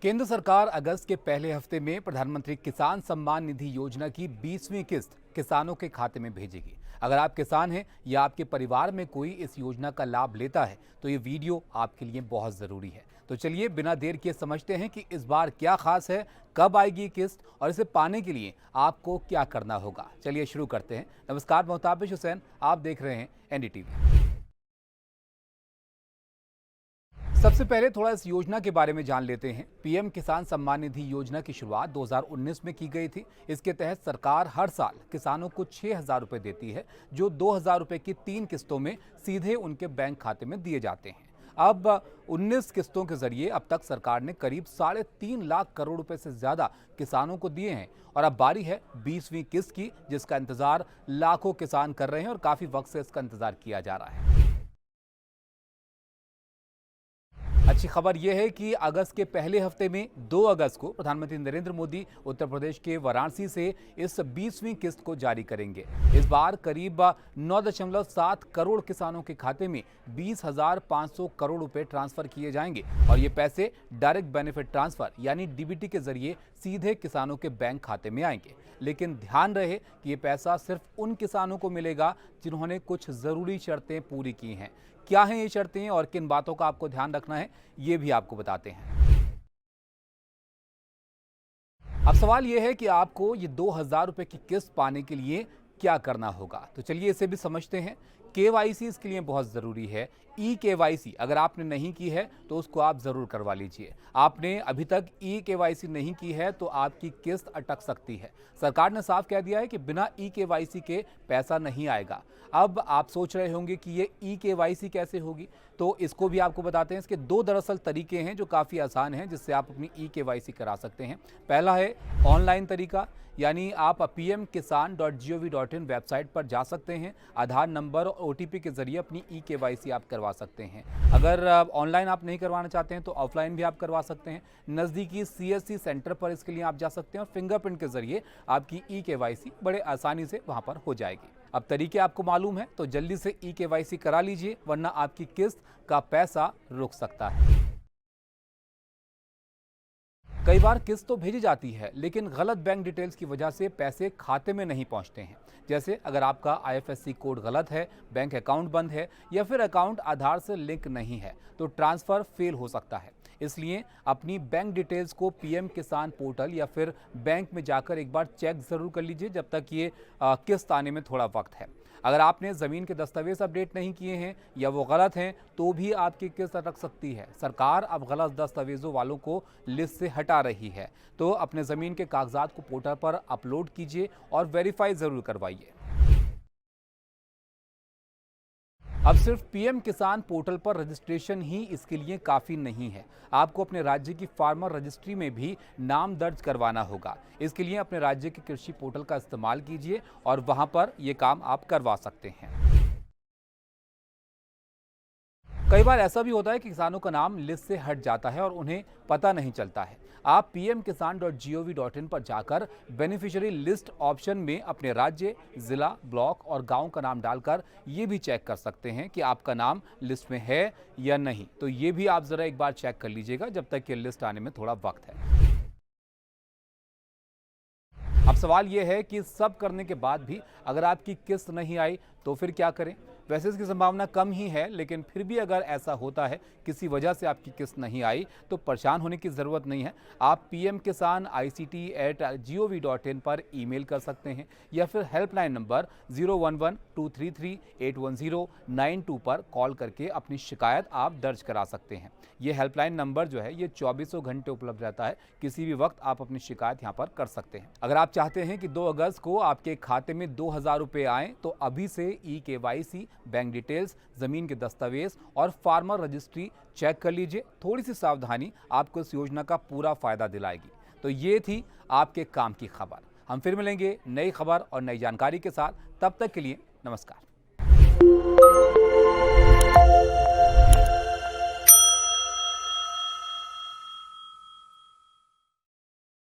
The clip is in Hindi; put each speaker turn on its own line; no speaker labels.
केंद्र सरकार अगस्त के पहले हफ्ते में प्रधानमंत्री किसान सम्मान निधि योजना की 20वीं किस्त किसानों के खाते में भेजेगी। अगर आप किसान हैं या आपके परिवार में कोई इस योजना का लाभ लेता है तो ये वीडियो आपके लिए बहुत जरूरी है। तो चलिए बिना देर किए समझते हैं कि इस बार क्या खास है, कब आएगी किस्त और इसे पाने के लिए आपको क्या करना होगा। चलिए शुरू करते हैं। नमस्कार, मोहताबिश हुसैन, आप देख रहे हैं एनडीटीवी। सबसे पहले थोड़ा इस योजना के बारे में जान लेते हैं। पीएम किसान सम्मान निधि योजना की शुरुआत 2019 में की गई थी। इसके तहत सरकार हर साल किसानों को 6,000 रुपए देती है, जो 2,000 रुपए की 3 किस्तों में सीधे उनके बैंक खाते में दिए जाते हैं। अब 19 किस्तों के जरिए अब तक सरकार ने करीब 3.5 लाख करोड़ रुपए से ज्यादा किसानों को दिए हैं और अब बारी है 20वीं किस्त की, जिसका इंतजार लाखों किसान कर रहे हैं और काफी वक्त से इसका इंतजार किया जा रहा है। अच्छी खबर यह है कि अगस्त के पहले हफ्ते में 2 अगस्त को प्रधानमंत्री नरेंद्र मोदी उत्तर प्रदेश के वाराणसी से इस 20वीं किस्त को जारी करेंगे। इस बार करीब 9.7 करोड़ किसानों के खाते में 20,500 करोड़ रुपए ट्रांसफर किए जाएंगे और ये पैसे डायरेक्ट बेनिफिट ट्रांसफर यानी डीबीटी के जरिए सीधे किसानों के बैंक खाते में आएंगे। लेकिन ध्यान रहे कि ये पैसा सिर्फ उन किसानों को मिलेगा जिन्होंने कुछ जरूरी शर्तें पूरी की हैं। क्या हैं ये शर्तें और किन बातों का आपको ध्यान रखना है, ये भी आपको बताते हैं। अब सवाल ये है कि आपको ये 2,000 रुपए की किस्त पाने के लिए क्या करना होगा। तो चलिए इसे भी समझते हैं। केवाईसी इसके लिए बहुत ज़रूरी है। ई केवाईसी अगर आपने नहीं की है तो उसको आप ज़रूर करवा लीजिए। आपने अभी तक ई केवाईसी नहीं की है तो आपकी किस्त अटक सकती है। सरकार ने साफ कह दिया है कि बिना ई केवाईसी के पैसा नहीं आएगा। अब आप सोच रहे होंगे कि ये ई केवाईसी कैसे होगी, तो इसको भी आपको बताते हैं। इसके 2 दरअसल तरीके हैं जो काफ़ी आसान हैं, जिससे आप अपनी ई केवाईसी करा सकते हैं। पहला है ऑनलाइन तरीका, यानी आप pmkisan.gov.in वेबसाइट पर जा सकते हैं। आधार नंबर और ओटीपी के जरिए अपनी ई केवाईसी आप करवा सकते हैं। अगर ऑनलाइन आप नहीं करवाना चाहते हैं तो ऑफलाइन भी आप करवा सकते हैं। नज़दीकी सीएससी सेंटर पर इसके लिए आप जा सकते हैं और फिंगरप्रिंट के जरिए आपकी ई केवाईसी बड़े आसानी से वहां पर हो जाएगी। अब तरीके आपको मालूम है तो जल्दी से ई केवाईसी करा लीजिए, वरना आपकी किस्त का पैसा रुक सकता है। कई बार किस्त तो भेजी जाती है लेकिन गलत बैंक डिटेल्स की वजह से पैसे खाते में नहीं पहुंचते हैं। जैसे अगर आपका आईएफएससी कोड गलत है, बैंक अकाउंट बंद है या फिर अकाउंट आधार से लिंक नहीं है तो ट्रांसफर फेल हो सकता है। इसलिए अपनी बैंक डिटेल्स को पीएम किसान पोर्टल या फिर बैंक में जाकर एक बार चेक जरूर कर लीजिए, जब तक ये किस्त आने में थोड़ा वक्त है। अगर आपने ज़मीन के दस्तावेज अपडेट नहीं किए हैं या वो गलत हैं तो भी आपकी किस्त अटक सकती है। सरकार अब गलत दस्तावेजों वालों को लिस्ट से हटा रही है, तो अपने ज़मीन के कागजात को पोर्टल पर अपलोड कीजिए और वेरीफाई ज़रूर करवाइए। अब सिर्फ पीएम किसान पोर्टल पर रजिस्ट्रेशन ही इसके लिए काफ़ी नहीं है। आपको अपने राज्य की फार्मर रजिस्ट्री में भी नाम दर्ज करवाना होगा। इसके लिए अपने राज्य के कृषि पोर्टल का इस्तेमाल कीजिए और वहां पर यह काम आप करवा सकते हैं। कई बार ऐसा भी होता है कि किसानों का नाम लिस्ट से हट जाता है और उन्हें पता नहीं चलता है। आप pmkisan.gov.in पर जाकर बेनिफिशियरी लिस्ट ऑप्शन में अपने राज्य, जिला, ब्लॉक और गांव का नाम डालकर ये भी चेक कर सकते हैं कि आपका नाम लिस्ट में है या नहीं। तो ये भी आप जरा एक बार चेक कर लीजिएगा, जब तक ये लिस्ट आने में थोड़ा वक्त है। अब सवाल यह है कि सब करने के बाद भी अगर आपकी किस्त नहीं आई तो फिर क्या करें। वैसे इसकी संभावना कम ही है, लेकिन फिर भी अगर ऐसा होता है किसी वजह से आपकी किस्त नहीं आई तो परेशान होने की ज़रूरत नहीं है। आप pmkisan.ict@gov.in पर ईमेल कर सकते हैं या फिर हेल्पलाइन नंबर 011-233-81092 पर कॉल करके अपनी शिकायत आप दर्ज करा सकते हैं। ये हेल्पलाइन नंबर जो है ये 24 घंटे उपलब्ध रहता है। किसी भी वक्त आप अपनी शिकायत यहाँ पर कर सकते हैं। अगर आप चाहते हैं कि 2 अगस्त को आपके खाते में 2,000 रुपये आएँ तो अभी से ई केवाईसी, बैंक डिटेल्स, जमीन के दस्तावेज और फार्मर रजिस्ट्री चेक कर लीजिए। थोड़ी सी सावधानी आपको इस योजना का पूरा फायदा दिलाएगी। तो ये थी आपके काम की खबर। हम फिर मिलेंगे नई खबर और नई जानकारी के साथ। तब तक के लिए नमस्कार।